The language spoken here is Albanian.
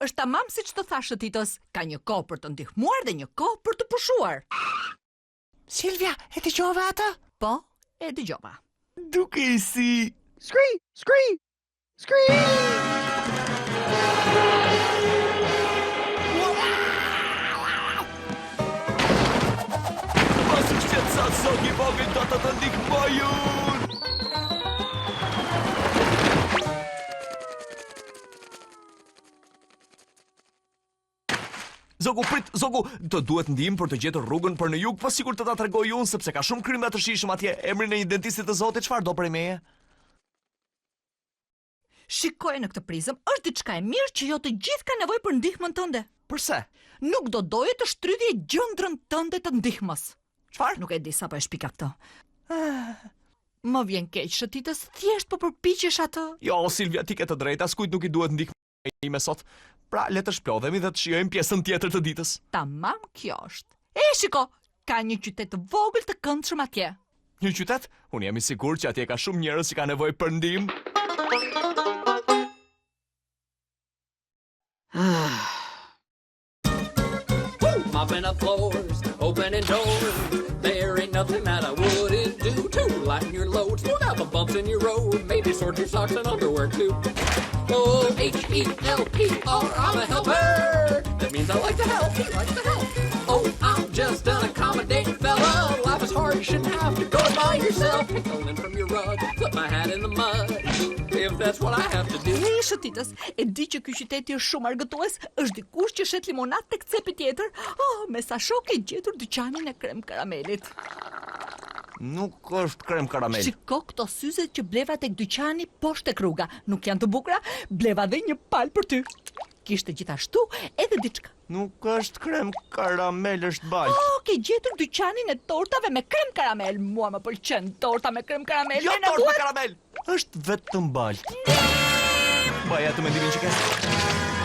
Është tamam siç të thashë Titos, ka një kohë për të ndihmuar dhe një kohë për të pushuar. Silvia, e dëgjove atë? Po, e dëgjova. Duke si... Scree! Scree! Scree! Mos u shqetëso, zog I vogël, do të ndihmoj unë! Zogu, prit, Zogu, të duhet ndihmë për të gjetur rrugën për në jug, po sigur të ta tregoj unë, sepse ka shumë krime të shishëm atje. Emrin e një dentisti të Zotit, çfarë do prej meje? Shikoj në këtë prizëm, është diçka e mirë që jo të gjithë ka nevojë për ndihmën tënde. Përse? Nuk do doje të shtrydhje gjendrën tënde të ndihmës. Çfarë? Nuk e di sa po e shpika këtë. Më vjen keq, Shëtitës, thjesht po përpiqesh atë. Jo, Silvia, ti ke të drejtë, askujt nuk I duhet ndihmë ime sot. Pra, le të shplodhemi dhe të shijojmë pjesën tjetër të ditës. Tamam, kjo është. E shiko, ka një qytet të vogël të këndshëm atje. Një qytet? Unë jam I sigurt që atje ka shumë njerëz që ka nevojë për ndihmë. Mopping up floors, opening doors. There ain't nothing that I wouldn't do to lighten your load. Smooth out the bumps in your road. Maybe sort your socks and underwear too. Oh, H-E-L-P-R, I'm a helper. That means I like to help. He likes to help. Oh, I'm just an accommodating fella. Life is hard, you shouldn't have to go by yourself. Pick the lint from your rug, flip my hat in the mud. If that's what I have to do. E Shëtitës, e di që ky qyteti është shumë argëtues, është dikush që shet limonat tek cepi tjetër. Oh, me sa shok e gjetur dyqanin e krem karamelit. Nuk është krem karamel. Shiko këto syze që bleva tek dyqani poshtë tek rruga. Nuk janë të bukura? Bleva dhe një palë për ty. Kishte gjithashtu edhe diçka. Nuk është krem karamel, është balt. Oh, ke gjetur dyqanin e tortave me krem karamel. Mua më pëlqen torta me krem karamel. Jo Me në tortë me duhet- karamel, është vetëm balt. Baja të mendimin që ke.